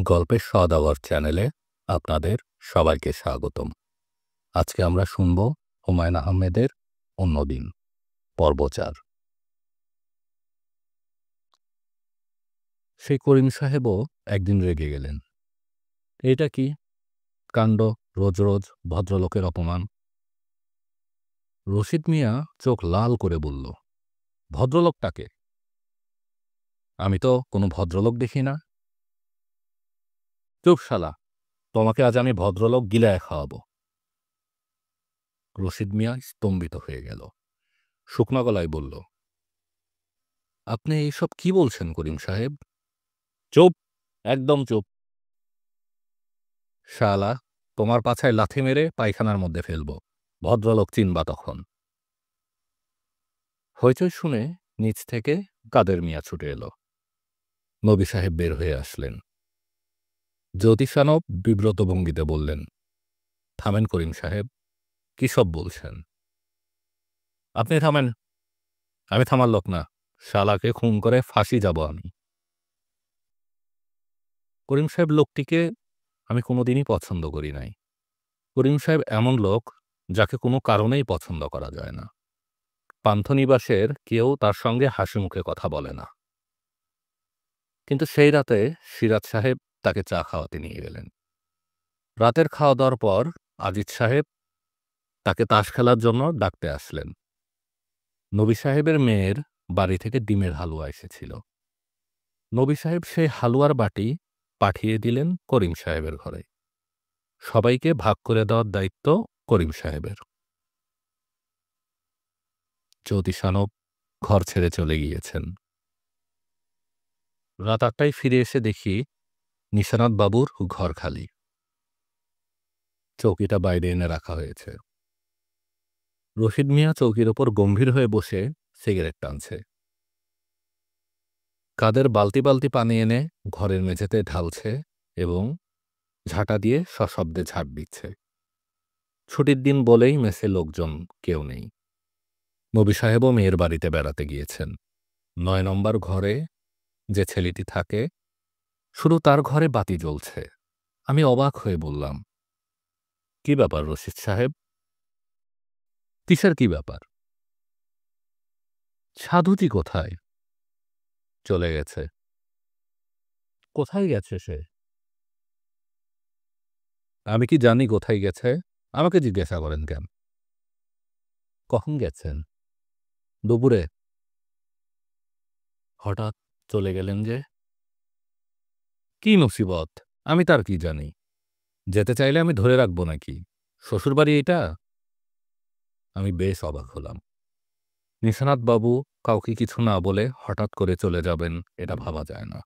গল্পের সওদাগর চ্যানেলে আপনাদের সবাইকে স্বাগতম। আজকে আমরা শুনব হুমায়ুন আহমেদের অন্যদিন পর্ব ৪। সেই করিম সাহেবও একদিন রেগে গেলেন। এটা কি কাণ্ড, রোজ রোজ ভদ্রলোকের অপমান। রশিদ মিয়া চোখ লাল করে বলল, ভদ্রলোকটাকে? আমি তো কোনো ভদ্রলোক দেখি না। চুপ শালা, তোমাকে আজ আমি ভদ্রলোক গিলায় খাওয়াবো। রশিদ মিয়া স্তম্ভিত হয়ে গেল, শুকনো গলায় বলল, আপনি এইসব কি বলছেন করিম সাহেব? চুপ, একদম চুপ। শালা, তোমার পাছায় লাথি মেরে পায়খানার মধ্যে ফেলব, ভদ্রলোক চিনবা তখন। হইচই শুনে নিচ থেকে কাদের মিয়া ছুটে এলো। নবী সাহেব বের হয়ে আসলেন। জ্যোতিষানব বিব্রত ভঙ্গিতে বললেন, থামেন করিম সাহেব, কি সব বলছেন? আপনি থামেন। আমি থামার লোক না, শালাকে খুন করে ফাঁসি যাব আমি। করিম সাহেব লোকটিকে আমি কোনোদিনই পছন্দ করি নাই। করিম সাহেব এমন লোক যাকে কোনো কারণেই পছন্দ করা যায় না। পান্থনিবাসের কেউ তার সঙ্গে হাসি মুখে কথা বলে না। কিন্তু সেই রাতে সিরাজ সাহেব তাকে চা খাওয়াতে নিয়ে গেলেন। রাতের খাওয়া দাওয়ার পর আজিজ সাহেব তাকে তাস খেলার জন্য ডাকতে আসলেন। নবী সাহেবের মেয়ের বাড়ি থেকে ডিমের হালুয়া এসেছিল। নবী সাহেব সেই হালুয়ার বাটি পাঠিয়ে দিলেন করিম সাহেবের ঘরে। সবাইকে ভাগ করে দেওয়ার দায়িত্ব করিম সাহেবের। জ্যোতিষানব ঘর ছেড়ে চলে গিয়েছেন। রাত ৮টায় ফিরে এসে দেখি নিশানাত বাবুর ঘর খালি। চৌকিটা বাইরে এনে রাখা হয়েছে। রশিদ মিয়া চৌকির ওপর গম্ভীর হয়ে বসে সিগারেট টানছে। কাদের বালতি বালতি পানি এনে ঘরের মেঝেতে ঢালছে এবং ঝাঁটা দিয়ে সশব্দে ঝাড় দিচ্ছে। ছুটির দিন বলেই মেসে লোকজন কেউ নেই। নবী সাহেবও মেয়ের বাড়িতে বেড়াতে গিয়েছেন। ৯ নম্বর ঘরে যে ছেলেটি থাকে, শুধু তার ঘরে বাতি জ্বলছে। আমি অবাক হয়ে বললাম, কি ব্যাপার রশিদ সাহেব? কিসের কি ব্যাপার? সাধুজি কোথায়? চলে গেছে। কোথায় গেছে সে? আমি কি জানি কোথায় গেছে? আমাকে জিজ্ঞাসা করেন কেন? কখন গেছেন? দুপুরে। হঠাৎ চলে গেলেন যে? কি মুসিবত, আমি তার কি জানি? যেতে চাইলে আমি ধরে রাখবো নাকি? শ্বশুরবাড়ি এটা? আমি বেশ অবাক হলাম। নিশানাত বাবু কাউকে কিছু না বলে হঠাৎ করে চলে যাবেন, এটা ভাবা যায় না।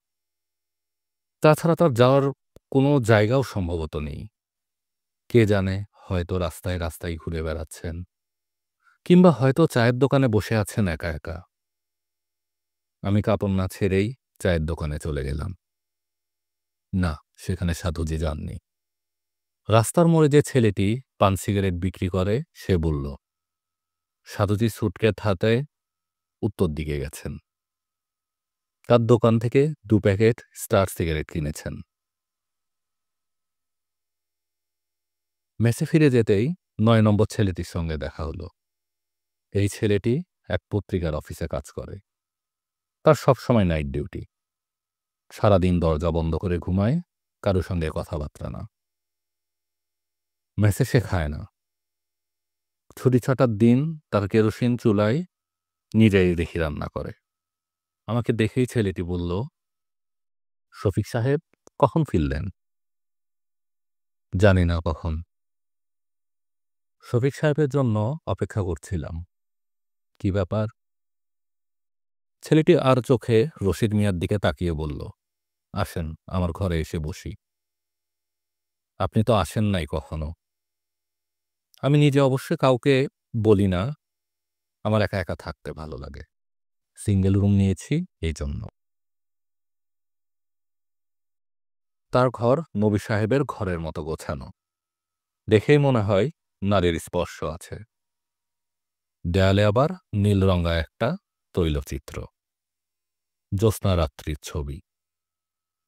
তাছাড়া তার যাওয়ার কোনো জায়গাও সম্ভবত নেই। কে জানে, হয়তো রাস্তায় রাস্তায় ঘুরে বেড়াচ্ছেন, কিংবা হয়তো চায়ের দোকানে বসে আছেন একা একা। আমি কাপড় না ছেড়েই চায়ের দোকানে চলে গেলাম। না, সেখানে সাধুজি যাননি। রাস্তার মোড়ে যে ছেলেটি পান সিগারেট বিক্রি করে সে বলল, সাধুজি সুটকেস হাতে উত্তর দিকে গেছেন। তার দোকান থেকে ২ প্যাকেট স্টার সিগারেট কিনেছেন। মেসে ফিরে যেতেই ৯ নম্বর ছেলেটির সঙ্গে দেখা হলো। এই ছেলেটি এক পত্রিকার অফিসে কাজ করে। তার সবসময় নাইট ডিউটি। সারাদিন দরজা বন্ধ করে ঘুমায়, কারো সঙ্গে কথাবার্তা না। মেসে সে খায় না। ছুটি ছাটার দিন তার কেরোসিন চুলায় নিজেই দেখি রান্না করে। আমাকে দেখেই ছেলেটি বলল, শফিক সাহেব কখন ফিরলেন? জানি না কখন। শফিক সাহেবের জন্য অপেক্ষা করছিলাম। কি ব্যাপার? ছেলেটি আর চোখে রশিদ মিয়ার দিকে তাকিয়ে বলল, আসেন আমার ঘরে এসে বসি। আপনি তো আসেন নাই কখনো। আমি নিজে অবশ্য কাউকে বলি না, আমার একা একা থাকতে ভালো লাগে। সিঙ্গেল রুম নিয়েছি এই জন্য। তার ঘর নবী সাহেবের ঘরের মতো গোছানো। দেখেই মনে হয় নারীর স্পর্শ আছে। দেয়ালে আবার নীল রঙা একটা তৈলচিত্র, জ্যোৎস্না রাত্রির ছবি।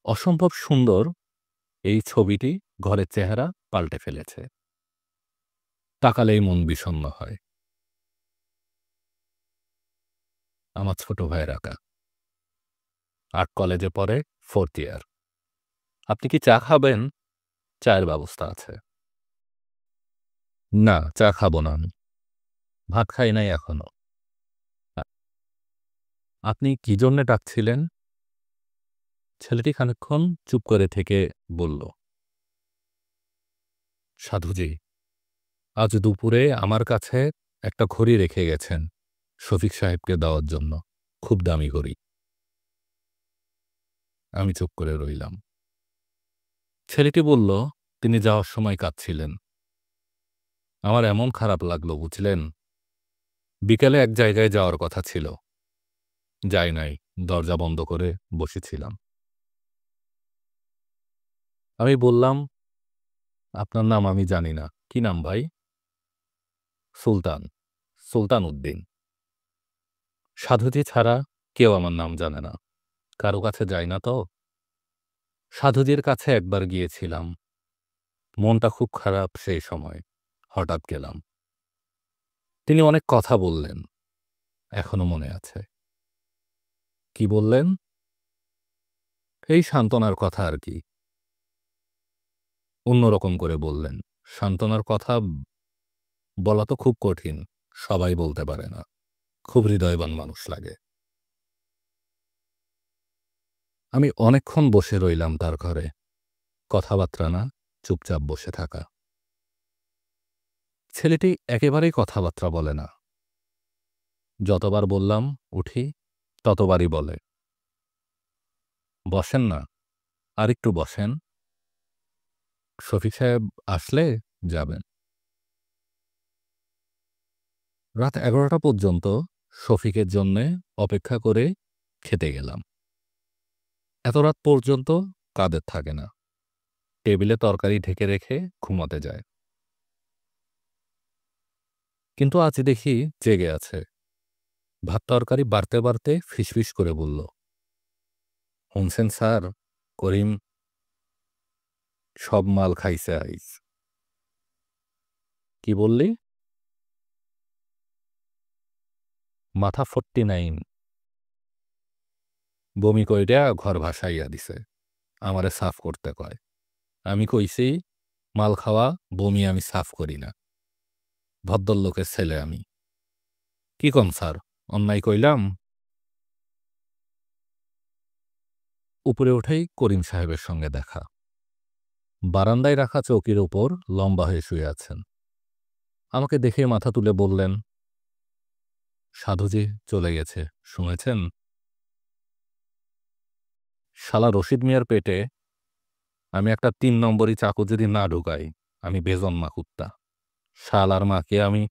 অসম্ভব সুন্দর এই ছবিটি ঘরের চেহারা পাল্টে ফেলেছে। তাকালেই মন বিষণ্ণ হয়। আমার ছোট ভাইয়ের আঁকা। আর্ট কলেজে পড়ে, 4th ইয়ার। আপনি কি চা খাবেন? চায়ের ব্যবস্থা আছে। না, চা খাবো না আমি। ভাত খাই নাই এখনো। আ আপনি কি জন্যে ডাকছিলেন? ছেলেটি খানিকক্ষণ চুপ করে থেকে বলল, সাধুজি, আজ দুপুরে আমার কাছে একটা ঘড়ি রেখে গেছেন শফিক সাহেবকে দেওয়ার জন্য। খুব দামি ঘড়ি। আমি চুপ করে রইলাম। ছেলেটি বলল, তিনি যাওয়ার সময় কাঁদছিলেন। আমার এমন খারাপ লাগলো বুঝলেন। বিকেলে এক জায়গায় যাওয়ার কথা ছিল। যাই নাই, দরজা বন্ধ করে বসেছিলাম। আমি বললাম, আপনার নাম আমি জানি না। কি নাম ভাই? সুলতান, সুলতান উদ্দিন। সাধুজি ছাড়া কেউ আমার নাম জানে না। কারো কাছে যাই না তো। সাধুজির কাছে একবার গিয়েছিলাম। মনটা খুব খারাপ সেই সময়। হঠাৎ গেলাম। তিনি অনেক কথা বললেন। এখনো মনে আছে। কি বললেন? এই সান্ত্বনার কথা আর কি। অন্যরকম করে বললেন। সান্ত্বনার কথা বলা তো খুব কঠিন। সবাই বলতে পারে না। খুব হৃদয়বান মানুষ লাগে। আমি অনেকক্ষণ বসে রইলাম তার ঘরে। কথাবার্তা না, চুপচাপ বসে থাকা। ছেলেটি একেবারেই কথাবার্তা বলে না। যতবার বললাম উঠি, ততবারই বলে, বসেন না, আরেকটু বসেন। শফিক সাহেব আসলে যাবেন। রাত 11টা পর্যন্ত শফিকের জন্যে অপেক্ষা করে খেতে গেলাম। এত রাত পর্যন্ত কাদের থাকে না। টেবিলে তরকারি ঢেকে রেখে ঘুমাতে যায়। কিন্তু আজ দেখি জেগে আছে। ভাত তরকারি বাড়তে বাড়তে ফিসফিস করে বলল, শুনছেন স্যার, করিম সব মাল খাইছে আইস। কি বললি? মাথা 49। বমি কইরা ঘর ভাসাইয়া দিছে। আমারে সাফ করতে কয়। আমি কইছি, মাল খাওয়া বমি আমি সাফ করি না। ভদ্রলোকের ছেলে আমি। কি কন স্যার, অন্যায় কইলাম? উপরে উঠেই করিম সাহেবের সঙ্গে দেখা। বারান্দায় রাখা চৌকির ওপর লম্বা হয়ে শুয়ে আছেন। আমাকে দেখে মাথা তুলে বললেন, সাধুজি চলে গেছে, শুনেছেন? শালা রশিদ মিয়ার পেটে আমি একটা 3 নম্বরই চাকু যদি না ঢুকাই, আমি বেজন্মা কুত্তা। শালার মাকে আমি।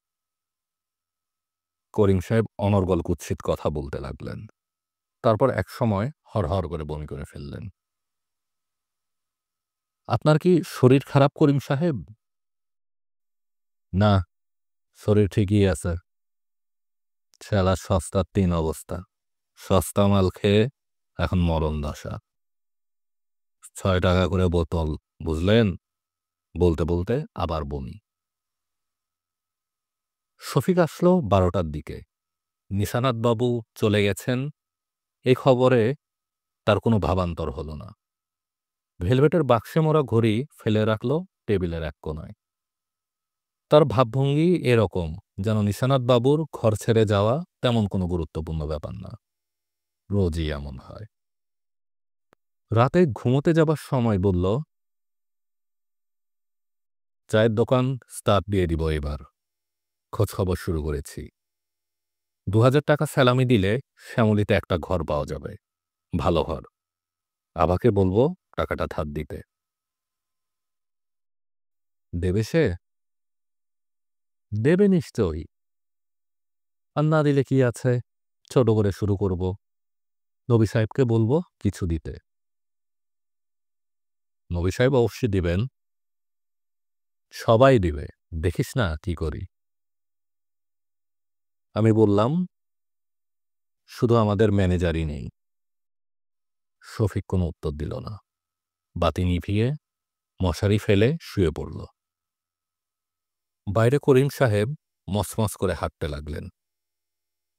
করিম সাহেব অনর্গল কুৎসিত কথা বলতে লাগলেন। তারপর একসময় হড়হড় করে বমি করে ফেললেন। আপনার কি শরীর খারাপ করিম সাহেব? না, শরীর ঠিকই আছে। শালা সস্তার 3 অবস্থা। সস্তা মাল খেয়ে এখন মরণ দশা। 6 টাকা করে বোতল, বুঝলেন? বলতে বলতে আবার বমি। শফিক আসলো 12টার দিকে। নিশানাথ বাবু চলে গেছেন এই খবরে তার কোনো ভাবান্তর হল না। ভেলভেটের বাক্সে মোড়া ঘড়ি ফেলে রাখল টেবিলের এক কোনায়। তার ভাবভঙ্গি এরকম যেন নিশানাথ বাবুর ঘর ছেড়ে যাওয়া তেমন কোনো গুরুত্বপূর্ণ ব্যাপার না। রোজই এমন হয়। রাতে ঘুমোতে যাবার সময় বলল, চায়ের দোকান স্টার্ট দিয়ে দিব এবার। খোঁজ খবর শুরু করেছি। 2000 টাকা স্যালামি দিলে শ্যামলীতে একটা ঘর পাওয়া যাবে। ভালো ঘর। আবাকে বলবো টাকাটা ধার দিতে। দেবে সে? দেবে নিশ্চয়ই। আর না দিলে কি আছে, ছোট করে শুরু করব। নবী সাহেবকে বলবো কিছু দিতে। নবী সাহেব অবশ্যই দিবেন। সবাই দিবে। দেখিস না কি করি। আমি বললাম, শুধু আমাদের ম্যানেজারই নেই। শফিক কোনো উত্তর দিল না। বাতি নিভিয়ে মশারি ফেলে শুয়ে পড়ল। বাইরে করিম সাহেব মসমস করে হাঁটতে লাগলেন।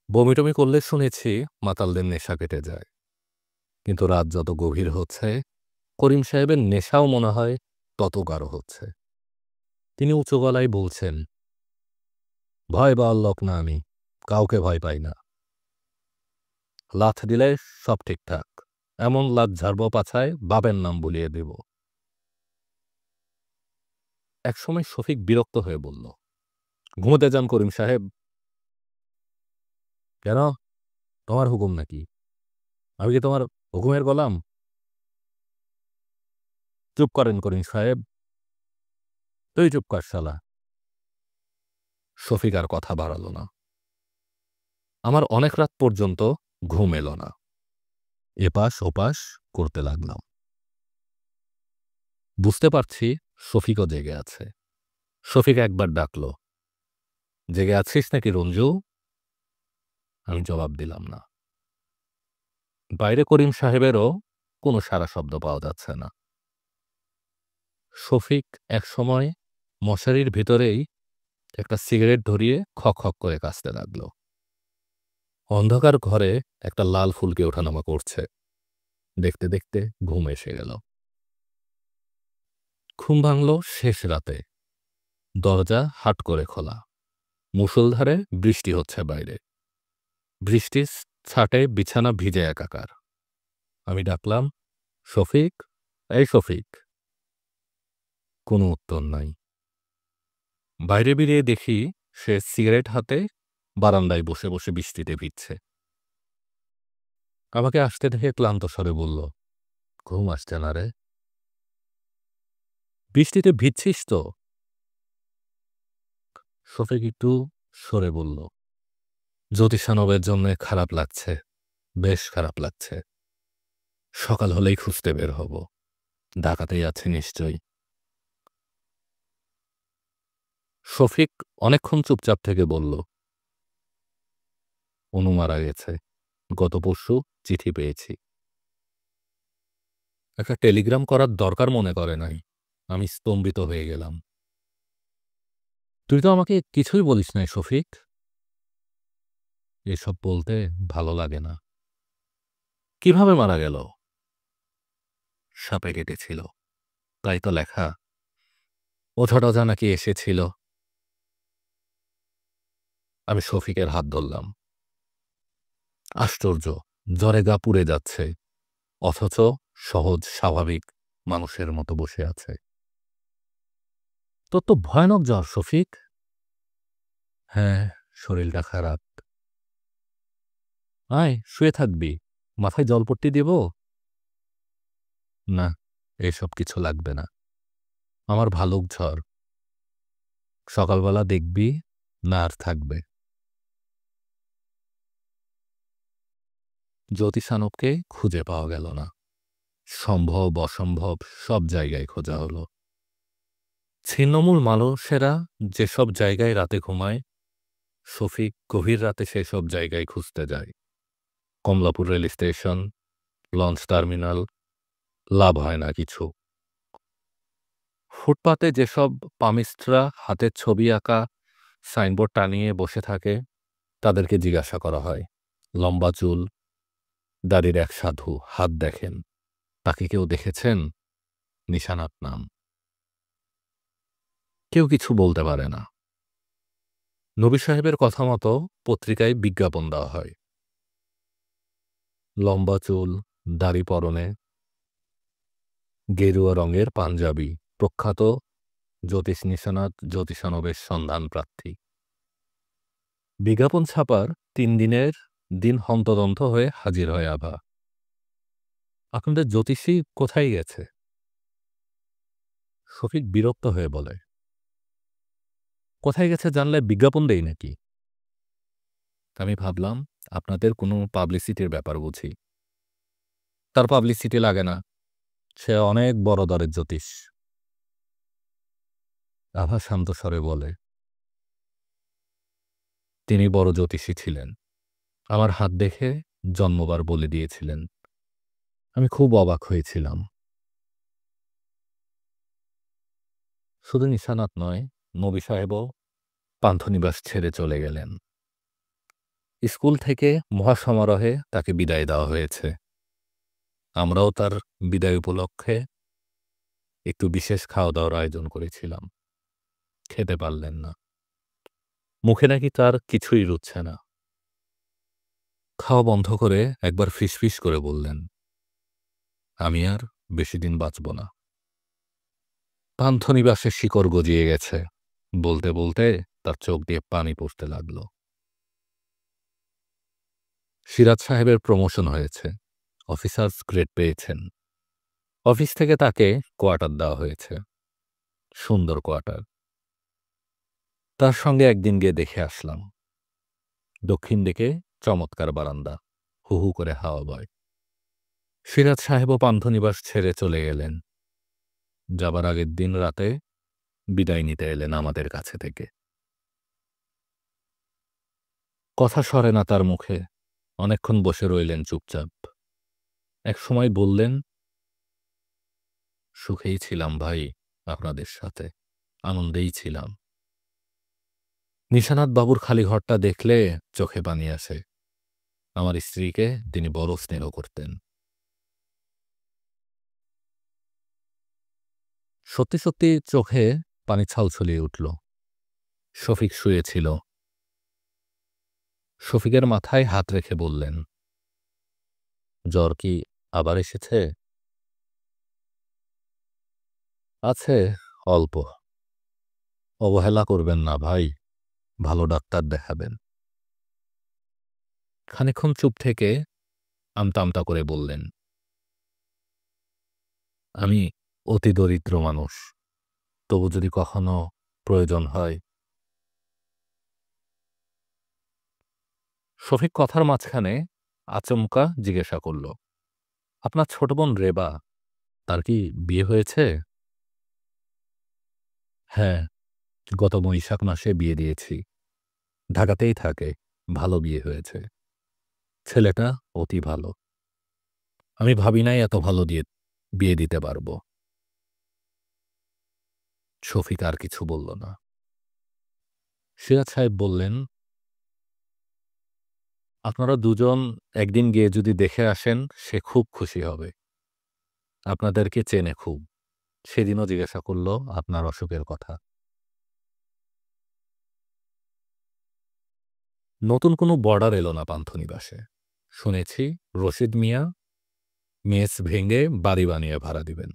বমিটমি করলে শুনেছি মাতালদের নেশা কেটে যায়, কিন্তু রাত যত গভীর হচ্ছে করিম সাহেবের নেশাও মনে হয় তত গাঢ় হচ্ছে। তিনি উঁচু গলায় বলছেন, ভয় পাওয়ার লোক না আমি, কাউকে ভয় পাই না। লাথ দিলে সব ঠিকঠাক, এমন লাথ ঝাড়ব পাছায় বাপের নাম বলিয়ে দেব। একসময় শফিক বিরক্ত হয়ে বলল, ঘুমোতে যান করিম সাহেব। কেন, তোমার হুকুম নাকি? আমি কি তোমার হুকুমের গোলাম? চুপ করেন করিম সাহেব। তুই চুপ কর শালা। শফিক আর কথা বাড়াল না। আমার অনেক রাত পর্যন্ত ঘুম এলো না। এপাশ ওপাশ করতে লাগলাম। বুঝতে পারছি শফিকও জেগে আছে। শফিক একবার ডাকল, জেগে আছিস নাকি রঞ্জু? আমি জবাব দিলাম না। বাইরে করিম সাহেবেরও কোনো সারা শব্দ পাওয়া যাচ্ছে না। শফিক একসময় মশারির ভিতরেই একটা সিগারেট ধরিয়ে খক খক করে কাশতে লাগল। অন্ধকার ঘরে একটা লাল ফুলকে ওঠানামা করছে। দেখতে দেখতে ঘুম এসে গেল। ঘুম ভাঙল শেষ রাতে। দরজা হাট করে খোলা। মুষলধারে বৃষ্টি হচ্ছে বাইরে। বৃষ্টির ছাটে বিছানা ভিজে একাকার। আমি ডাকলাম, শফিক, এই শফিক। কোনো উত্তর নাই। বাইরে বেরিয়ে দেখি সে সিগারেট হাতে বারান্দায় বসে বসে বৃষ্টিতে ভিজছে। আমাকে আসতে দেখে ক্লান্ত স্বরে বলল, ঘুম আসছে না রে? বৃষ্টিতে ভিজছিস তো? শফিক একটু সরে বলল, জ্যোতিষানবের জন্য খারাপ লাগছে, বেশ খারাপ লাগছে। সকাল হলেই খুঁজতে বের হব, ডাকাতেই আছে নিশ্চয়ই। শফিক অনেকক্ষণ চুপচাপ থেকে বলল, অনু মারা গেছে, গত পরশু চিঠি পেয়েছি। একটা টেলিগ্রাম করার দরকার মনে করে নাই। আমি স্তম্ভিত হয়ে গেলাম। তুই তো আমাকে কিছুই বলিস নাই শফিক। এসব বলতে ভালো লাগে না। কিভাবে মারা গেল? সাপে কেটেছিল, তাই তো লেখা। ওঝা টঝা নাকি এসেছিল। আমি শফিকের হাত ধরলাম। আশ্চর্য, জ্বরে গা পুড়ে যাচ্ছে, অথচ সহজ স্বাভাবিক মানুষের মতো বসে আছে। তোর তো ভয়ানক জ্বর শফিক। হ্যাঁ, শরীরটা খারাপ। আয়, শুয়ে থাকবি, মাথায় জলপট্টি দিব? না, এসব কিছু লাগবে না। আমার ভালুক ঝড়, সকালবেলা দেখবি না আর থাকবে। জ্যোতিষানবকে খুঁজে পাওয়া গেল না। সম্ভব অসম্ভব সব জায়গায় খোঁজা হলো। ছিন্নমূল মানুষেরা যেসব জায়গায় রাতে ঘুমায়, শফিক গভীর রাতে সেসব জায়গায় খুঁজতে যায়। Kamalapur rail station, launch terminal, লাভ হয় না কিছু। ফুটপাতে যেসব পামিস্টরা হাতের ছবি আঁকা সাইনবোর্ড টানিয়ে বসে থাকে, তাদেরকে জিজ্ঞাসা করা হয়। লম্বা চুল, দাড়ির এক সাধু হাত দেখেন, তাকে কেউ দেখেছেন? নিশানাত নাম। কেউ কিছু বলতে পারে না। নবী সাহেবের কথা মতো পত্রিকায় বিজ্ঞাপন দেওয়া হয়। লম্বা চুল, দাড়ি পরনে, গেরুয়া রঙের পাঞ্জাবি, প্রখ্যাত জ্যোতিষ নিশানাত জ্যোতিষানবের সন্ধান প্রার্থী। বিজ্ঞাপন ছাপার ৩ দিনের দিন হন্তদন্ত হয়ে হাজির হয় আভা। আপনাদের জ্যোতিষী কোথায় গেছে? শফিক বিরক্ত হয়ে বলে, কোথায় গেছে জানলে বিজ্ঞাপন দেই নাকি? আমি ভাবলাম আপনাদের কোনো পাবলিসিটির ব্যাপার বুঝি। তার পাবলিসিটি লাগে না, সে অনেক বড় দরের জ্যোতিষ। আভা শান্ত স্বরে বলে, তিনি বড় জ্যোতিষী ছিলেন। আমার হাত দেখে জন্মবার বলে দিয়েছিলেন। আমি খুব অবাক হয়েছিলাম। শুধু নিশানাত নয়, নবী সাহেবও পান্থনিবাস ছেড়ে চলে গেলেন। স্কুল থেকে মহাসমারোহে তাকে বিদায় দেওয়া হয়েছে। আমরাও তার বিদায় উপলক্ষে একটু বিশেষ খাওয়া-দাওয়ার আয়োজন করেছিলাম। খেতে পারলেন না। মুখে নাকি তার কিছুই রুচছে না। খাওয়া বন্ধ করে একবার ফিসফিস করে বললেন, "আমি আর বেশিদিন বাঁচব না।" পান্থনিবাসের শিকড় গজিয়ে গেছে। বলতে বলতে তার চোখ দিয়ে পানি পড়তে লাগল। সিরাজ সাহেবের প্রমোশন হয়েছে। অফিসার্স গ্রেড পেয়েছেন। অফিস থেকে তাকে কোয়ার্টার দেওয়া হয়েছে। সুন্দর কোয়ার্টার। তার সঙ্গে একদিন গিয়ে দেখে আসলাম। দক্ষিণ দিকে চমৎকার বারান্দা। হু হু করে হাওয়া বয়। সিরাজ সাহেবও পান্থনিবাস ছেড়ে চলে গেলেন। যাবার আগের দিন রাতে বিদায় নিতে এলেন আমাদের কাছে থেকে। কথা সরে না তার মুখে। অনেকক্ষণ বসে রইলেন চুপচাপ। একসময় বললেন, "সুখেই ছিলাম ভাই আপনাদের সাথে। আনন্দেই ছিলাম। নিশানাত বাবুর খালি ঘরটা দেখলে চোখে পানি আসে। আমার স্ত্রীকে তিনি বড় স্নেহ করতেন।" সত্যি সত্যি চোখে পানি ছলছলিয়ে উঠল। শফিক শুয়েছিল। শফিকের মাথায় হাত রেখে বললেন, "জ্বর কি আবার এসেছে?" "আছে, অল্প। অবহেলা করবেন না ভাই। ভালো ডাক্তার দেখাবেন।" খানিকক্ষণ চুপ থেকে আমতা আমতা করে বললেন, "আমি অতি দরিদ্র মানুষ। তবু যদি কখনো প্রয়োজন হয়।" শফিক কথার মাঝখানে আচমকা জিজ্ঞাসা করল, "আপনার ছোট বোন রেবা, তার কি বিয়ে হয়েছে?" "হ্যাঁ, গত বৈশাখ মাসে বিয়ে দিয়েছি। ঢাকাতেই থাকে। ভালো বিয়ে হয়েছে। ছেলেটা অতি ভালো। আমি ভাবি নাই এত ভালো বিয়ে দিতে পারব।" শফিক আর কিছু বলল না। সিরাজ সাহেব বললেন, "আপনারা দুজন একদিন গিয়ে যদি দেখে আসেন, সে খুব খুশি হবে। আপনাদেরকে চেনে খুব। সেদিনও জিজ্ঞাসা করল আপনার অসুখের কথা।" নতুন কোনো বর্ডার এলো না পান্থনিবাসে। শুনেছি রশিদ মিয়া মেস ভেঙে বাড়ি বানিয়ে ভাড়া দিবেন।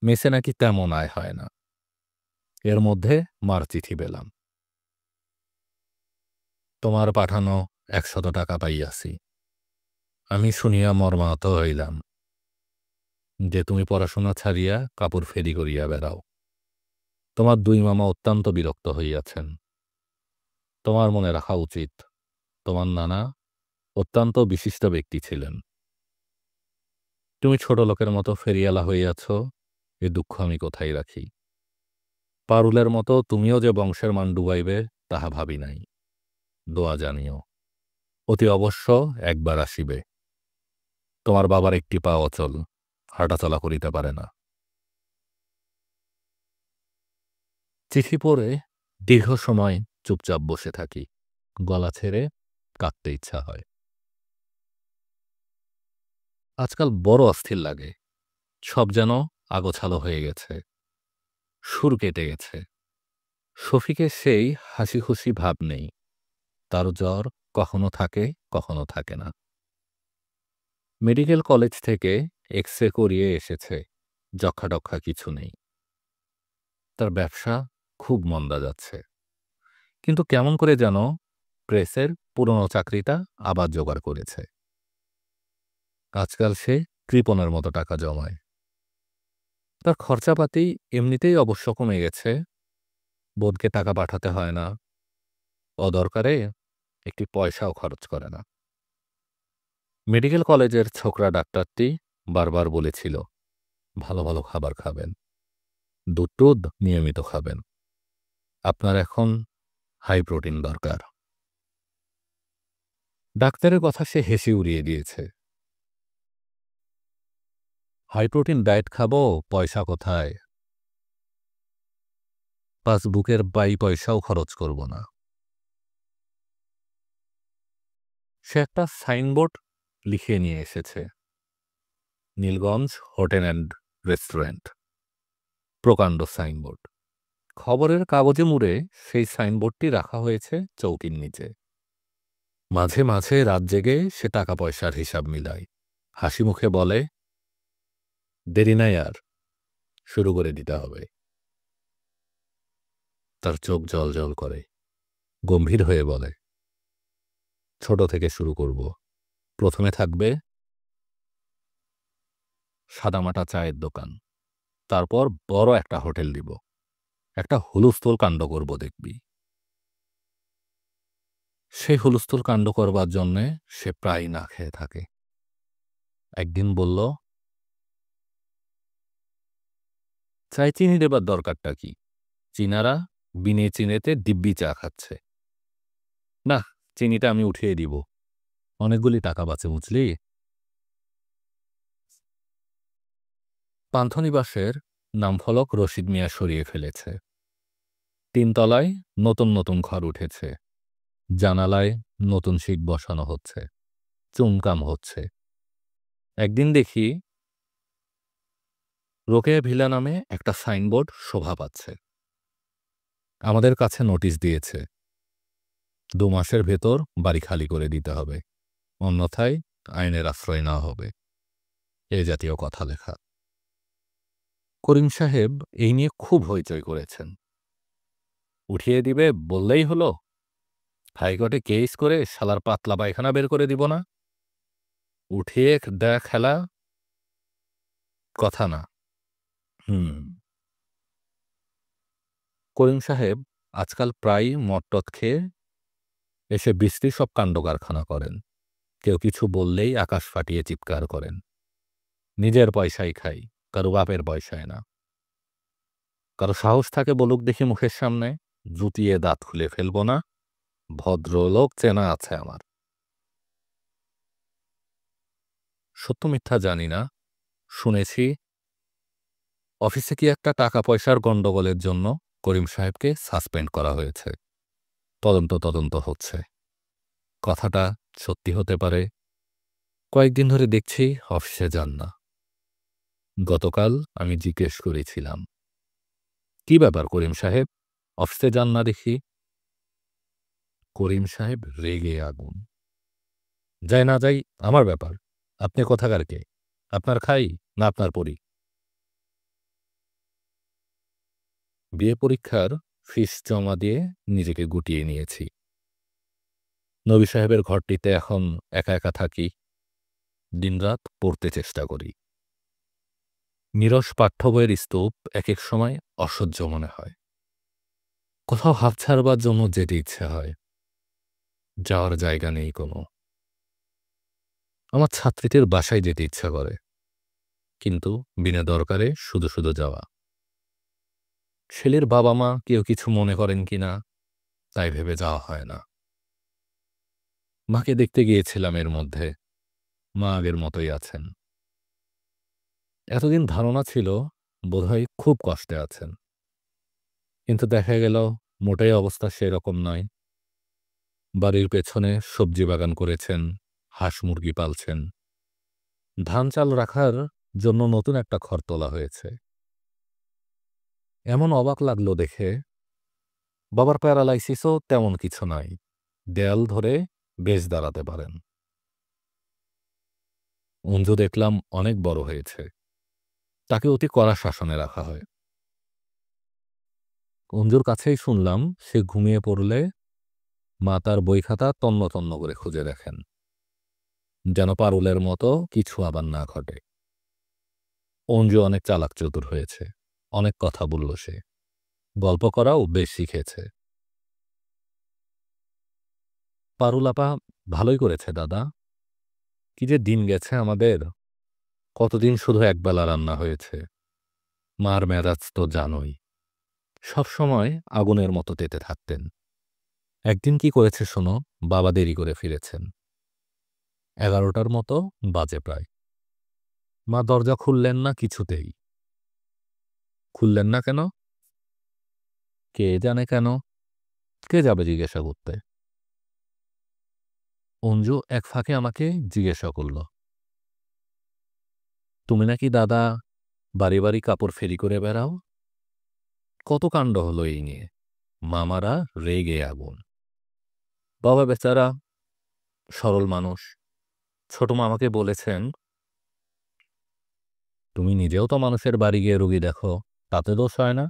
মেসে নাকি তেমন আয় হয় না। এর মধ্যে মার চিঠি পেলাম, "তোমার পাঠানো ১০০ টাকা পাইয়াছি।" আমি শুনিয়া মর্মাহত হইলাম যে তুমি পড়াশোনা ছাড়িয়া কাপড় ফেরি করিয়া বেড়াও। তোমার দুই মামা অত্যন্ত বিরক্ত হইয়াছেন। তোমার মনে রাখা উচিত, তোমার নানা অত্যন্ত বিশিষ্ট ব্যক্তি ছিলেন। তুমি ছোট লোকের মতো ফেরিয়ালা হইয়াছ, এ দুঃখ আমি কোথায় রাখি। পারুলের মতো তুমিও যে বংশের মান ডুবাইবে তাহা ভাবি নাই। দোয়া জানিও। অতি অবশ্য একবার আসিবে। তোমার বাবার একটি পা অচল, হাঁটাচলা করিতে পারে না। চিঠি পড়ে দীর্ঘ সময় চুপচাপ বসে থাকি। গলা ছেড়ে কাঁদতে ইচ্ছা হয়। আজকাল বড় অস্থির লাগে। সব যেন আগোছালো হয়ে গেছে। সুর কেটে গেছে। শফিকের সেই হাসি খুশি ভাব নেই। তার জ্বর কখনো থাকে, কখনো থাকে না। মেডিকেল কলেজ থেকে এক্স-রে করিয়ে এসেছে। যক্ষ্মা-টক্ষ্মা কিছু নেই। তার ব্যবসা খুব মন্দা যাচ্ছে। কিন্তু কেমন করে যেন প্রেসের পুরনো চাকরিটা আবার জোগাড় করেছে। আজকাল সে কৃপণের মতো টাকা জমায়। তার খরচাপাতি এমনিতেই অবশ্য কমে গেছে। বোনকে টাকা পাঠাতে হয় না। অদরকারে একটি পয়সাও খরচ করে না। মেডিকেল কলেজের ছোকরা ডাক্তারটি বারবার বলেছিল, ভালো ভালো খাবার খাবেন, দুধ নিয়মিত খাবেন। আপনার এখন হাই প্রোটিন দরকার। ডাক্তারের কথা সে হেসে উড়িয়ে দিয়েছে। হাই প্রোটিন ডায়েট খাবো, পয়সা কোথায়? পাসবুকের বাই পয়সাও খরচ করব না। সে একটা সাইনবোর্ড লিখে নিয়ে এসেছে, নীলগঞ্জ হোটেল অ্যান্ড রেস্টুরেন্ট। প্রকাণ্ড সাইনবোর্ড। খবরের কাগজে মুড়ে সেই সাইনবোর্ডটি রাখা হয়েছে চৌকির নিচে। মাঝে মাঝে রাত জেগে সে টাকা পয়সার হিসাব মিলায়, হাসি মুখে বলে, দেরি নাই আর, শুরু করে দিতে হবে। তার চোখ জল জল করে, গম্ভীর হয়ে বলে, ছোট থেকে শুরু করব। প্রথমে থাকবে সাদামাটা চায়ের দোকান, তারপর বড় একটা হোটেল দিব, একটা হুলস্থুল কাণ্ড করব দেখবি। সেই হুলস্থুল কাণ্ড করবার জন্যে সে প্রায় না খেয়ে থাকে। একদিন বলল, চায় চিনি দেবার দরকারটা কি? চীনারা বিনে চিনেতে দিব্যি চা খাচ্ছে। না, চিনিটা আমি উঠিয়ে দিব, অনেকগুলি টাকা বাঁচে বুঝলি। পান্থনিবাসের নামফলক রশিদ মিয়া সরিয়ে ফেলেছে। ৩ তলায় নতুন নতুন ঘর উঠেছে, জানালায় নতুন শিক বসানো হচ্ছে, চুনকাম হচ্ছে। একদিন দেখি রোকেয়া ভিলা নামে একটা সাইনবোর্ড শোভা পাচ্ছে। আমাদের কাছে নোটিশ দিয়েছে, ২ মাসের ভেতর বাড়ি খালি করে দিতে হবে, অন্যথায় আইনের আশ্রয় নেওয়া হবে, এ জাতীয় কথা লেখা। করিম সাহেব এই নিয়ে খুব হইচই করেছেন। উঠিয়ে দিবে বললেই হলো, হাইকোর্টে কেস করে শালার পাতলা পায়খানা বের করে দিব না। উঠিয়ে দেয়া খেলা কথা না। হুম। করিম সাহেব আজকাল প্রায়ই মদটদ খেয়ে এসে বিশ্রী সব কাণ্ড কারখানা করেন। কেউ কিছু বললেই আকাশ ফাটিয়ে চিৎকার করেন। নিজের পয়সায় খাই, কারো বাপের পয়সায় না। কারো সাহস থাকে বলুক দেখি মুখের সামনে, জুতিয়ে দাঁত খুলে ফেলব না, ভদ্রলোক চেনা আছে আমার। সত্য মিথ্যা জানি না, শুনেছি অফিসে কি একটা টাকা পয়সার গণ্ডগোলের জন্য করিম সাহেবকে সাসপেন্ড করা হয়েছে। তদন্ত হচ্ছে। কথাটা সত্যি হতে পারে। কয়েকদিন ধরে দেখছি অফিসে যান না। গতকাল আমি জিজ্ঞেস করেছিলাম, কি ব্যাপার করিম সাহেব, অফিসে যান না দেখি। করিম সাহেব রেগে আগুন। যাই না যাই আমার ব্যাপার, আপনি কোথাকার কে? আপনার খাই না আপনার পরি? বিয়ে পরীক্ষার ফিস জমা দিয়ে নিজেকে গুটিয়ে নিয়েছি। নবী সাহেবের ঘরটিতে এখন একা একা থাকি, দিনরাত পড়তে চেষ্টা করি। নিরস পাঠ্য বইয়ের স্তূপ এক এক সময় অসহ্য মনে হয়। কোথাও হাফ ছাড়বার জন্য যেতে ইচ্ছে হয়, যাওয়ার জায়গা নেই কোনো। আমার ছাত্রীদের বাসায় যেতে ইচ্ছা করে, কিন্তু বিনা দরকারে শুধু শুধু যাওয়া। ছেলের বাবা মা কেউ কিছু মনে করেন কিনা তাই ভেবে যাওয়া হয় না। মাকে দেখতে গিয়েছিলাম এর মধ্যে, মা আগের মতোই আছেন। এতদিন ধারণা ছিল বোধহয় খুব কষ্টে আছেন, কিন্তু দেখা গেল মোটেই অবস্থা সেরকম নয়। বাড়ির পেছনে সবজি বাগান করেছেন, হাঁস মুরগি পালছেন, ধান চাল রাখার জন্য নতুন একটা ঘর তোলা হয়েছে। এমন অবাক লাগলো দেখে। বাবার প্যারালাইসিসও তেমন কিছু নাই, দেয়াল ধরে বেশ দাঁড়াতে পারেন। অঞ্জু দেখলাম অনেক বড় হয়েছে, তাকে অতি কড়া শাসনে রাখা হয়। অঞ্জুর কাছেই শুনলাম সে ঘুমিয়ে পড়লে মা তার বই খাতা তন্ন তন্ন করে খুঁজে দেখেন, যেন পারুলের মতো কিছু আবার না ঘটে। অঞ্জু অনেক চালাক চতুর হয়েছে, অনেক কথা বলল সে, গল্প করাও বেশ শিখেছে। পারুলাপা ভালোই করেছে দাদা। কি যে দিন গেছে আমাদের, কতদিন শুধু একবেলা রান্না হয়েছে। মার মেজাজ তো জানোই, সবসময় আগুনের মতো তেতে থাকতেন। একদিন কি করেছে শোনো, বাবা দেরি করে ফিরেছেন, 11টার মতো বাজে প্রায়। মা দরজা খুললেন না কিছুতেই। খুললেন না কেন? কে জানে কেন? কে যাবে জিজ্ঞাসা করতে? অঞ্জু এক ফাঁকে আমাকে জিজ্ঞাসা করল, তুমি নাকি দাদা বাড়ি বাড়ি কাপড় ফেরি করে বেড়াও? কত কাণ্ড হলো এই নিয়ে। মামারা রেগে আগুন। বাবা বেচারা সরল মানুষ। ছোট মামাকে বলেছেন, তুমি নিজেও তো মানুষের বাড়ি গিয়ে রুগী দেখো, তাতে দোষ হয় না?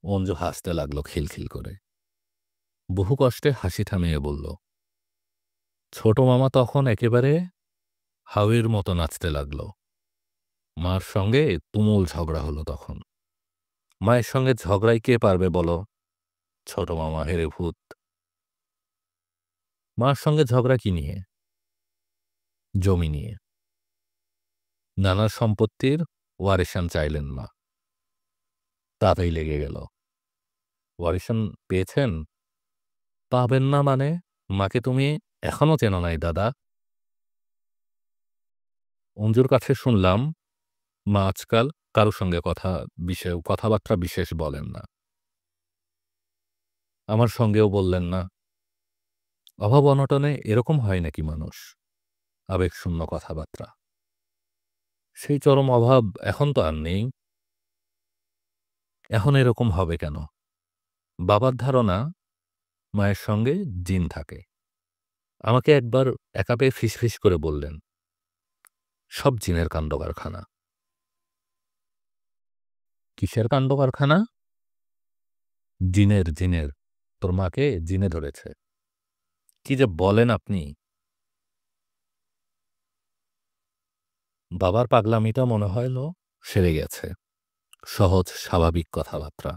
অঞ্জু হাসতে লাগলো খিলখিল করে। বহু কষ্টে হাসি থামিয়ে বলল, ছোট মামা তখন একেবারে হাওয়ের মতো নাচতে লাগলো। মার সঙ্গে তুমুল ঝগড়া হলো তখন। মায়ের সঙ্গে ঝগড়ায় কে পারবে বলো? ছোট মামা হেরে ভূত। মার সঙ্গে ঝগড়া কি নিয়ে? জমি নিয়ে। নানার সম্পত্তির ওয়ারিশান চাইলেন মা। তাতেই লেগে গেল। ওয়ারিশান পেয়েছেন? পাবেন না মানে? মাকে তুমি এখনো চেনো নাই দাদা? অঞ্জুর কাছে শুনলাম মা আজকাল কারো সঙ্গে কথাবার্তা বিশেষ বলেন না। আমার সঙ্গেও বললেন না। অভাব অনটনে এরকম হয় নাকি মানুষ? আবেগশূন্য কথাবার্তা। সেই চরম অভাব এখন তো আর নেই। এখন এরকম হবে কেন? বাবার ধারণা মায়ের সঙ্গে জিন থাকে। আমাকে একবার একা পেয়ে ফিসফিস করে বললেন, সব জিনের কাণ্ডকারখানা। কিসের কাণ্ডকারখানা? জিনের। তোর মাকে জিনে ধরেছে। কি যে বলেন আপনি! বাবার পাগলামিটা মনে হইল সেরে গেছে। সহজ স্বাভাবিক কথাবার্তা।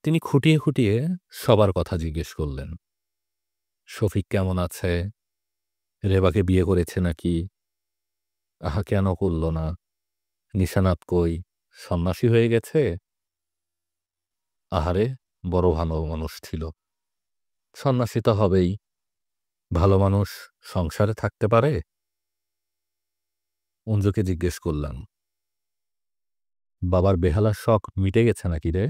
তিনি খুঁটিয়ে খুঁটিয়ে সবার কথা জিজ্ঞেস করলেন। শফিক কেমন আছে? রেবাকে বিয়ে করেছে নাকি? আহা কেন করল না? নিশানাত কই? সন্ন্যাসী হয়ে গেছে? আহারে, বড় ভালো মানুষ ছিল। সন্ন্যাসী তো হবেই। ভালো মানুষ সংসারে থাকতে পারে? অঞ্জুকে জিজ্ঞেস করলাম, বাবার বেহালার শখ মিটে গেছে নাকি রে?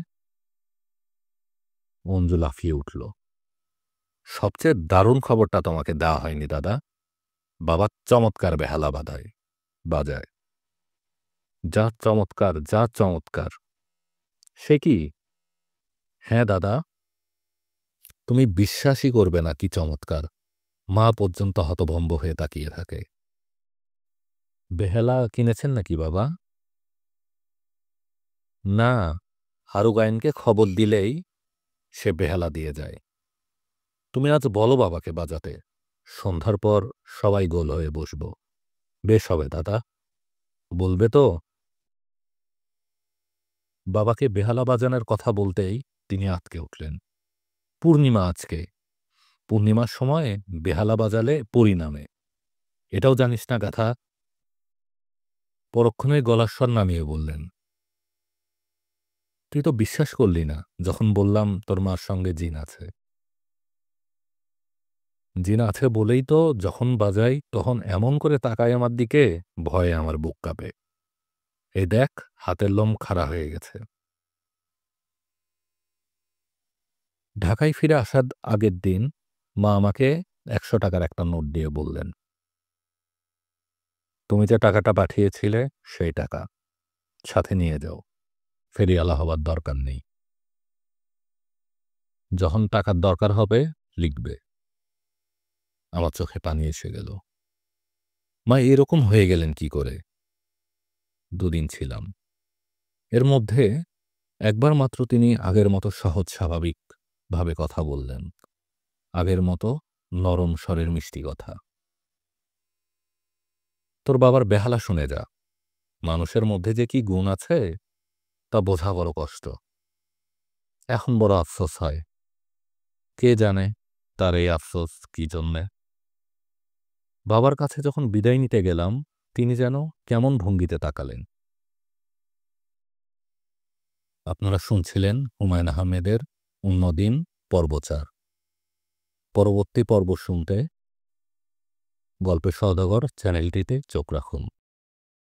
অঞ্জু লাফিয়ে উঠল। সবচেয়ে দারুণ খবরটা তোমাকে দেওয়া হয়নি দাদা। বাবা চমৎকার বেহালা বাজায়। যা চমৎকার, যা চমৎকার! সে কি? হ্যাঁ দাদা, তুমি বিশ্বাসই করবে না কি চমৎকার। মা পর্যন্ত হতভম্ব হয়ে তাকিয়ে থাকে। বেহালা কিনেছেন নাকি বাবা? না, হারুগায়েনকে খবর দিলেই সে বেহালা দিয়ে যায়। তুমি আজ বলো বাবাকে বাজাতে। সন্ধ্যার পর সবাই গোল হয়ে বসব। বেশ হবে দাদা। বলবে তো? বাবাকে বেহালা বাজানোর কথা বলতেই তিনি আঁতকে উঠলেন। পূর্ণিমা আজকে। পূর্ণিমার সময় বেহালা বাজালে পরিণামে। এটাও জানিস না গাথা? পরক্ষণে গলার স্বর নামিয়ে বললেন, তুই তো বিশ্বাস করলি না যখন বললাম তোর মার সঙ্গে জিন আছে। জিন আছে বলেই তো যখন বাজাই তখন এমন করে তাকায় আমার দিকে, ভয়ে আমার বুক কাঁপে। এই দেখ, হাতের লোম খাড়া হয়ে গেছে। ঢাকায় ফিরে আসার আগের দিন মা আমাকে ১০০ টাকার একটা নোট দিয়ে বললেন, তুমি যে টাকাটা পাঠিয়েছিলে সেই টাকা সাথে নিয়ে যাও। ফেরিওয়ালা হবার দরকার নেই। যখন টাকার দরকার হবে লিখবে। আমার চোখে পানি এসে গেল। মা এরকম হয়ে গেলেন কি করে? দুদিন ছিলাম। এর মধ্যে একবার মাত্র তিনি আগের মতো সহজ স্বাভাবিক ভাবে কথা বললেন। আগের মতো নরম স্বরের মিষ্টি কথা। তোর বাবার বেহালা শুনে যা। মানুষের মধ্যে যে কি গুণ আছে তা বোঝা বড় কষ্ট। এখন বড় আফসোস হয়। কে জানে তার এই আফসোস কি জন্যে। বাবার কাছে যখন বিদায় নিতে গেলাম তিনি যেন কেমন ভঙ্গিতে তাকালেন। আপনারা শুনছিলেন হুমায়ূন আহমেদের অন্যদিন পর্ব ৪। পরবর্তী পর্ব শুনতে গল্পের সওদাগর চ্যানেলটিতে চোখ রাখুন।